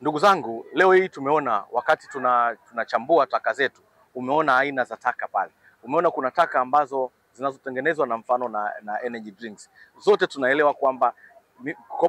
Ndugu zangu, leo hii tumeona wakati tunachambua taka zetu, umeona aina za taka pale. Umeona kuna taka ambazo zinazotengenezwa na mfano na energy drinks. Zote tunaelewa kwamba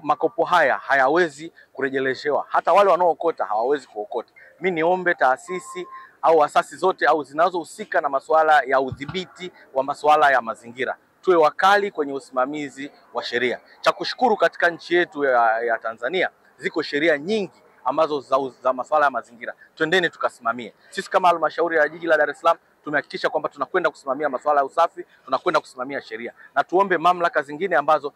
makopo haya hayawezi kurejeleshewa. Hata wale wanaookota hawawezi kuokota. Mimi niombe taasisi au asasi zote au zinazohusika na masuala ya udhibiti wa masuala ya mazingira tuwe wakali kwenye usimamizi wa sheria. Cha kushukuru katika nchi yetu ya Tanzania ziko sheria nyingi ambazo za masuala ya mazingira. Twendeni tukasimamie. Sisi kama halmashauri ya jiji la Dar es Salaam tumehakikisha kwamba tunakwenda kusimamia masuala ya usafi, tunakwenda kusimamia sheria. Na tuombe mamlaka zingine ambazo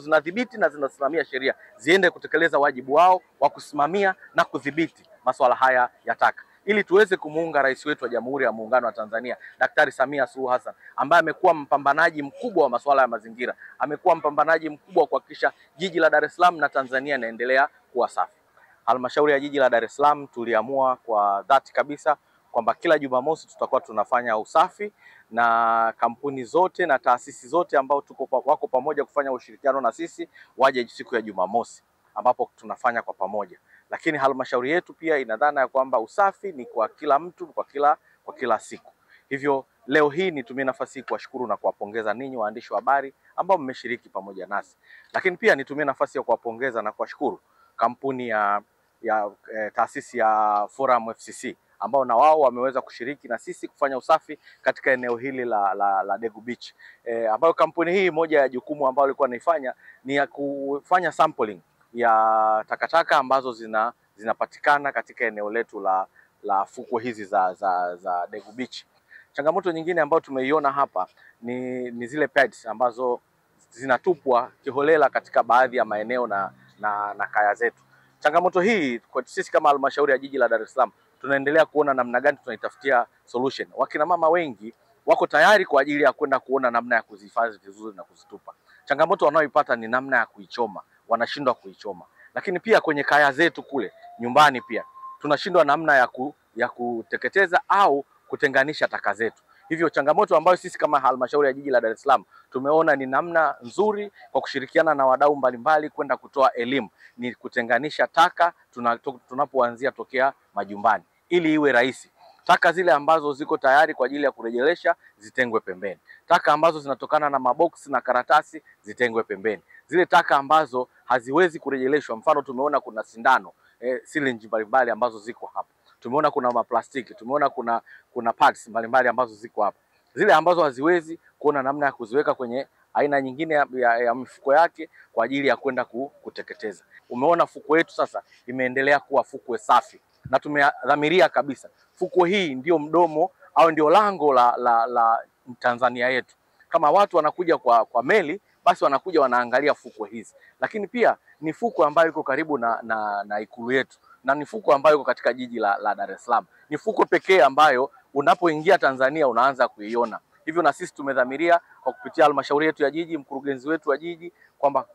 zinadhibiti na zinasimamia sheria ziende kutekeleza wajibu wao wa kusimamia na kudhibiti masuala haya ya taka, ili tuweze kumuunga rais wetu wa Jamhuri ya Muungano wa Tanzania Daktari Samia Suluhu Hassan, ambaye amekuwa mpambanaji mkubwa wa masuala ya mazingira, amekuwa mpambanaji mkubwa kuhakikisha jiji la Dar es Salaam na Tanzania inaendelea kuwa safi. Halmashauri ya jiji la Dar es Salaam tuliamua kwa dhati kabisa kwamba kila Jumamosi tutakuwa tunafanya usafi, na kampuni zote na taasisi zote ambao wako pamoja kufanya ushirikiano na sisi waje siku ya Jumamosi ambapo tunafanya kwa pamoja. Lakini halmashauri yetu pia ina dhana ya kwamba usafi ni kwa kila mtu, kwa kila siku. Hivyo leo hii nitumie nafasi hii kuwashukuru na kuwapongeza ninyi waandishi wa habari ambao mmeshiriki pamoja nasi. Lakini pia nitumie nafasi ya kuwapongeza na kuwashukuru kampuni ya taasisi ya Forum FCC ambao na wao wameweza kushiriki na sisi kufanya usafi katika eneo hili la Degu Beach. Ambayo kampuni hii, moja ya jukumu ambalo ilikuwa naifanya ni ya kufanya sampling ya takataka ambazo zinapatikana katika eneo letu la fukwe hizi za Degu Beach. Changamoto nyingine ambayo tumeiona hapa ni zile pads ambazo zinatupwa kiholela katika baadhi ya maeneo na kaya zetu. Changamoto hii kwa sisi kama halmashauri ya jiji la Dar es Salaam tunaendelea kuona namna gani tunaitafutia solution. Wakina mama wengi wako tayari kwa ajili ya kwenda kuona namna ya kuzihifadhi vizuri na kuzitupa. Changamoto wanaoipata ni namna ya kuichoma, wanashindwa kuichoma. Lakini pia kwenye kaya zetu kule nyumbani pia tunashindwa namna ya kuteketeza au kutenganisha taka zetu. Hivyo changamoto ambayo sisi kama halmashauri ya jiji la Dar es Salaam tumeona ni namna nzuri kwa kushirikiana na wadau mbalimbali kwenda kutoa elimu ni kutenganisha taka tunapoanzia tokea majumbani, ili iwe rahisi. Taka zile ambazo ziko tayari kwa ajili ya kurejelesha zitengwe pembeni. Taka ambazo zinatokana na maboksi na karatasi zitengwe pembeni. Zile taka ambazo haziwezi kurejeleshwa, mfano tumeona kuna sindano, syringe mbalimbali ambazo ziko hapa. Tumeona kuna maplastiki, tumeona kuna pads mbalimbali ambazo ziko hapa. Zile ambazo haziwezi, kuona namna ya kuziweka kwenye aina nyingine ya mifuko yake kwa ajili ya kwenda kuteketeza. Umeona fukwe yetu sasa imeendelea kuwa fukwe safi, na tumedhamiria kabisa fukwe hii ndio mdomo au ndio lango la Tanzania yetu. Kama watu wanakuja kwa meli, basi wanakuja wanaangalia fukwe hizi, lakini pia ni fukwe ambayo iko karibu na ikulu yetu, na ni fukwe ambayo iko katika jiji la Dar es Salaam. Ni fukwe pekee ambayo unapoingia Tanzania unaanza kuiona. Hivyo na sisi tumedhamiria kwa kupitia halmashauri yetu ya jiji, mkurugenzi wetu wa jiji, kwamba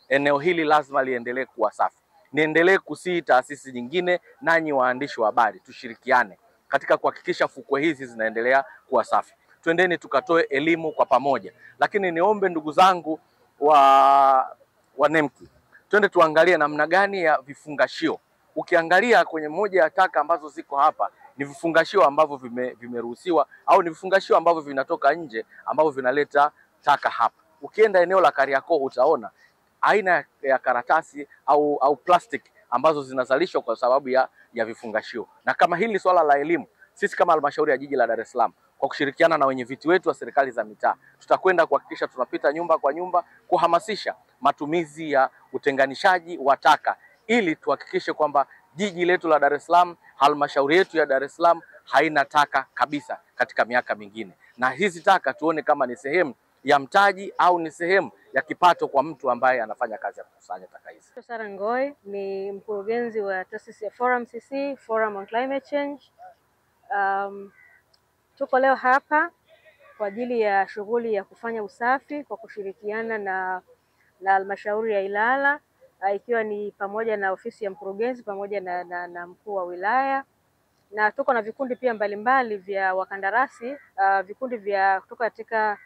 eneo hili lazima liendelee kuwa safi. Niendelee kusihi taasisi nyingine, nanyi waandishi wa habari, tushirikiane katika kuhakikisha fukwe hizi zinaendelea kuwa safi. Twendeni tukatoe elimu kwa pamoja. Lakini niombe ndugu zangu wa NEMKI, twende tuangalie namna gani ya vifungashio. Ukiangalia kwenye moja ya taka ambazo ziko hapa ni vifungashio ambavyo vimeruhusiwa au ni vifungashio ambavyo vinatoka nje ambavyo vinaleta taka hapa. Ukienda eneo la Kariakoo utaona aina ya karatasi au plastic ambazo zinazalishwa kwa sababu ya vifungashio. Na kama hili swala la elimu, sisi kama halmashauri ya jiji la Dar es Salaam kwa kushirikiana na wenyeviti wetu wa serikali za mitaa tutakwenda kuhakikisha tunapita nyumba kwa nyumba kuhamasisha matumizi ya utenganishaji wa taka, ili tuhakikishe kwamba jiji letu la Dar es Salaam, halmashauri yetu ya Dar es Salaam haina taka kabisa katika miaka mingine. Na hizi taka tuone kama ni sehemu ya mtaji au ni sehemu ya kipato kwa mtu ambaye anafanya kazi ya kukusanya taka hizi. Sara Ngoi ni mkurugenzi wa taasisi ya Forum CC, Forum on Climate Change. Tuko leo hapa kwa ajili ya shughuli ya kufanya usafi kwa kushirikiana na halmashauri ya Ilala, ikiwa ni pamoja na ofisi ya mkurugenzi pamoja na mkuu wa wilaya, na tuko na vikundi pia mbalimbali vya wakandarasi, vikundi vya kutoka katika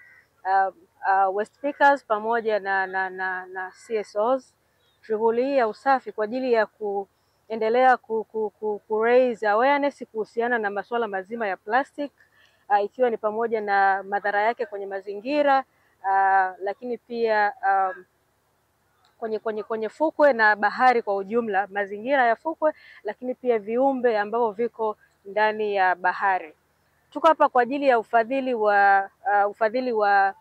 waste pickers pamoja na CSOs. Shughuli hii ya usafi kwa ajili ya tunaendelea ku raise awareness kuhusiana na masuala mazima ya plastic, ikiwa ni pamoja na madhara yake kwenye mazingira, lakini pia kwenye fukwe na bahari kwa ujumla, mazingira ya fukwe, lakini pia viumbe ambavyo viko ndani ya bahari. Tuko hapa kwa ajili ya ufadhili wa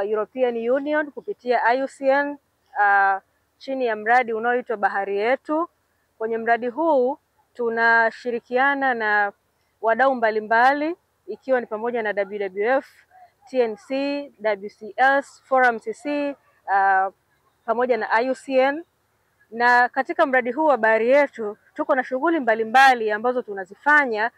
European Union kupitia IUCN chini ya mradi unaoitwa Bahari Yetu. Kwenye mradi huu tunashirikiana na wadau mbalimbali ikiwa ni pamoja na WWF, TNC, WCS, Forum CC, pamoja na IUCN. Na katika mradi huu wa Bahari Yetu tuko na shughuli mbalimbali ambazo tunazifanya,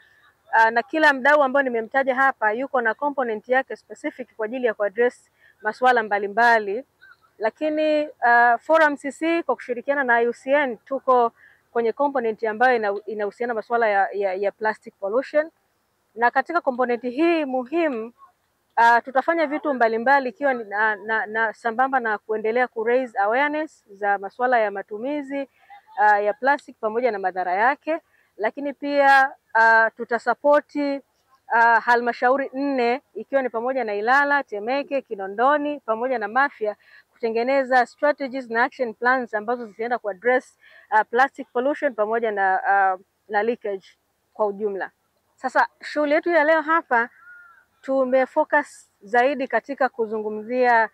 na kila mdau ambao nimemtaja hapa yuko na component yake specific kwa ajili ya kuaddress masuala mbalimbali. Lakini Forum CC kwa kushirikiana na IUCN tuko kwenye component ambayo inahusiana masuala ya plastic pollution, na katika component hii muhimu tutafanya vitu mbalimbali ikiwa na sambamba na kuendelea ku raise awareness za masuala ya matumizi ya plastic pamoja na madhara yake, lakini pia tutasapoti halmashauri 4 ikiwa ni pamoja na Ilala, Temeke, Kinondoni pamoja na Mafia kutengeneza strategies na action plans ambazo zitaenda ku address plastic pollution pamoja na leakage kwa ujumla. Sasa shughuli yetu ya leo hapa tumefocus zaidi katika kuzungumzia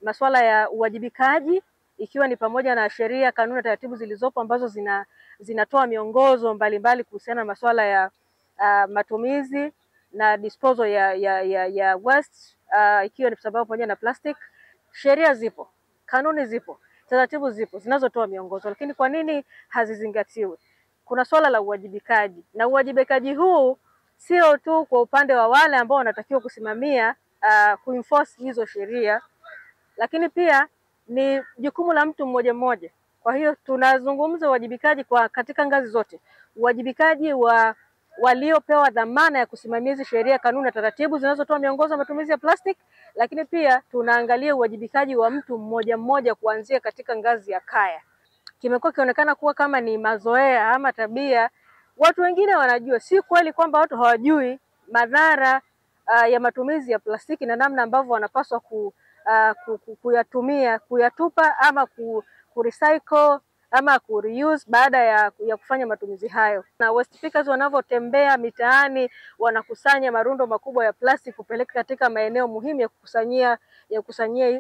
masuala ya uwajibikaji, ikiwa ni pamoja na sheria, kanuni na taratibu zilizopo ambazo zinatoa miongozo mbalimbali kuhusiana na masuala ya matumizi na disposal ya waste, ikiwa ni sababu pamoja na plastic. Sheria zipo, kanuni zipo, taratibu zipo zinazotoa miongozo, lakini kwa nini hazizingatiwi? Kuna swala la uwajibikaji, na uwajibikaji huu sio tu kwa upande wa wale ambao wanatakiwa kusimamia kuenforce hizo sheria, lakini pia ni jukumu la mtu mmoja mmoja. Kwa hiyo tunazungumza uwajibikaji katika ngazi zote, uwajibikaji wa waliopewa dhamana ya kusimamia hizo sheria, kanuni na taratibu zinazotoa miongozo ya matumizi ya plastic, lakini pia tunaangalia uwajibikaji wa mtu mmoja mmoja kuanzia katika ngazi ya kaya. Kimekuwa kionekana kuwa kama ni mazoea ama tabia, watu wengine wanajua. Si kweli kwamba watu hawajui madhara ya matumizi ya plastiki na namna ambavyo wanapaswa kuyatumia, kuyatupa ama recycle ama reuse baada ya kufanya matumizi hayo. Na waste pickers wanavyotembea mitaani wanakusanya marundo makubwa ya plastiki kupeleka katika maeneo muhimu ya kukusanyia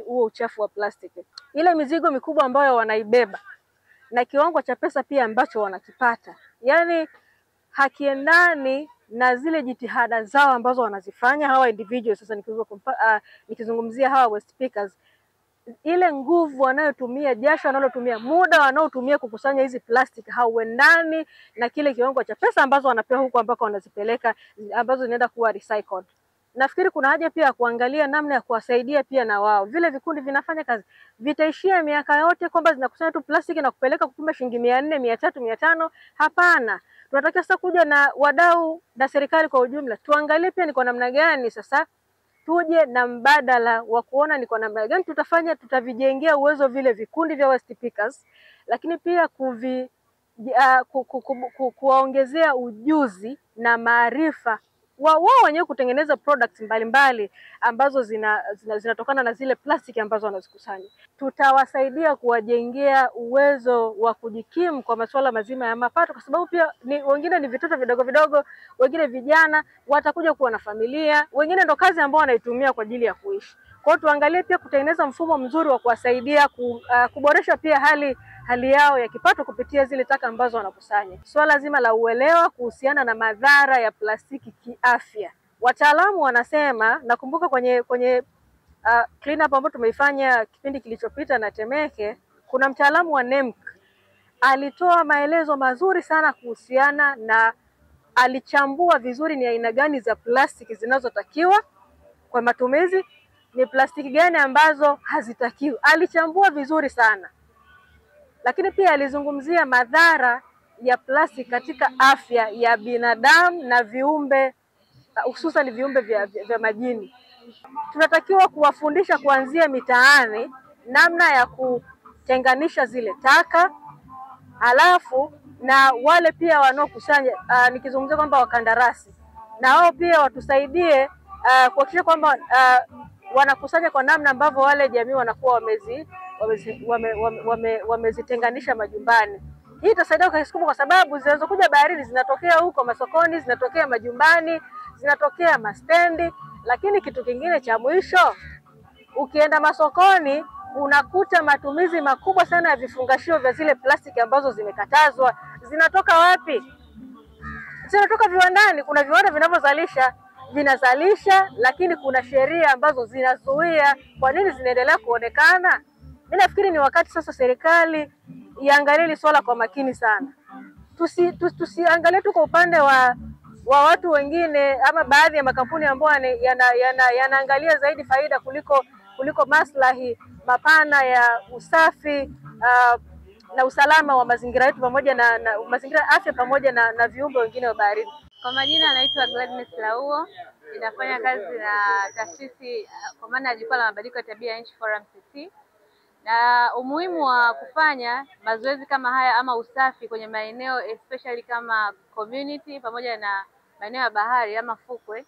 huo uchafu wa plastiki. Ile mizigo mikubwa ambayo wanaibeba na kiwango cha pesa pia ambacho wanakipata, yani hakiendani na zile jitihada zao ambazo wanazifanya hawa individuals. Sasa nikizungumzia hawa waste pickers, ile nguvu wanayotumia, jasho wanalotumia, muda wanaotumia kukusanya hizi plastic hauendani na kile kiwango cha pesa ambazo wanapewa huko ambako wanazipeleka ambazo zinaenda kuwa recycled. Nafikiri kuna haja pia kuangalia namna ya kuwasaidia pia na wao. Vile vikundi vinafanya kazi, vitaishia miaka yote kwamba zinakusanya tu plastiki na kupeleka kupima shilingi 400, 300, 500? Hapana. Tunataka sasa kuja na wadau na serikali kwa ujumla, tuangalie pia ni kwa namna gani sasa tuje na mbadala wa kuona ni kwa namna gani tutavijengea uwezo vile vikundi vya waste pickers, lakini pia kuwaongezea ujuzi na maarifa wao wenyewe kutengeneza products mbalimbali ambazo zinatokana na zile plastiki ambazo wanazikusanya. Tutawasaidia kuwajengea uwezo wa kujikimu kwa masuala mazima ya mapato, kwa sababu pia wengine ni vitoto vidogo vidogo, wengine vijana watakuja kuwa na familia, wengine ndo kazi ambao wanaitumia kwa ajili ya kuishi. Kwa hiyo tuangalie pia kutengeneza mfumo mzuri wa kuwasaidia kuboresha pia hali yao ya kipato kupitia zile taka ambazo wanakusanya. Swala zima la uelewa kuhusiana na madhara ya plastiki kiafya. Wataalamu wanasema, nakumbuka kwenye clean up ambayo tumeifanya kipindi kilichopita na Temeke, kuna mtaalamu wa NEMC alitoa maelezo mazuri sana kuhusiana na, alichambua vizuri ni aina gani za plastiki zinazotakiwa kwa matumizi, ni plastiki gani ambazo hazitakiwi. Alichambua vizuri sana. Lakini pia alizungumzia madhara ya plastiki katika afya ya binadamu na viumbe, hususan viumbe vya majini. Tunatakiwa kuwafundisha kuanzia mitaani namna ya kutenganisha zile taka, Halafu na wale pia wanaokusanya, nikizungumzia kwamba wakandarasi na wao pia watusaidie kuhakikisha kwamba wanakusanya kwa namna ambavyo wale jamii wanakuwa wamezitenganisha majumbani. Hii itasaidia kwa kiasi kubwa, kwa sababu zinazokuja baharini zinatokea huko masokoni, zinatokea majumbani, zinatokea mastendi. Lakini kitu kingine cha mwisho, ukienda masokoni unakuta matumizi makubwa sana ya vifungashio vya zile plastiki ambazo zimekatazwa. Zinatoka wapi? Zinatoka viwandani. Kuna viwanda vinazalisha, lakini kuna sheria ambazo zinazuia. Kwa nini zinaendelea kuonekana? Mimi nafikiri ni wakati sasa serikali iangalie hili swala kwa makini sana. Tusiangalie tu kwa upande wa watu wengine ama baadhi ya makampuni ambayo yanaangalia zaidi faida kuliko maslahi mapana ya usafi na usalama wa mazingira yetu pamoja na mazingira afya pamoja na viumbe wengine wa baharini. Kwa majina naitwa Gladness Lauo, ninafanya kazi na taasisi kwa maana ya Jukwaa la Mabadiliko ya Tabia ya Nchi Forum CC. Na umuhimu wa kufanya mazoezi kama haya ama usafi kwenye maeneo especially kama community pamoja na maeneo ya bahari ama fukwe,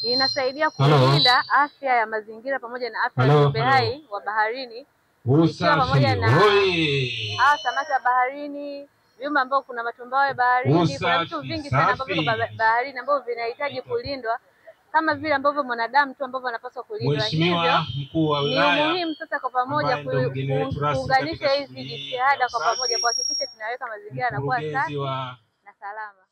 inasaidia kulinda afya ya mazingira pamoja na afya ya viumbe hai wa baharini, pamoja na samaki wa baharini, viumbe ambao kuna matumbawe baharini, kuna vitu vingi sana ambavyo baharini ambavyo vinahitaji kulindwa kama vile ambavyo mwanadamu tu ambavyo anapaswa kulindwa. Hivyo ni muhimu sasa kwa pamoja kuunganisha hizi jitihada kwa pamoja kuhakikisha tunaweka mazingira yanakuwa safi na salama.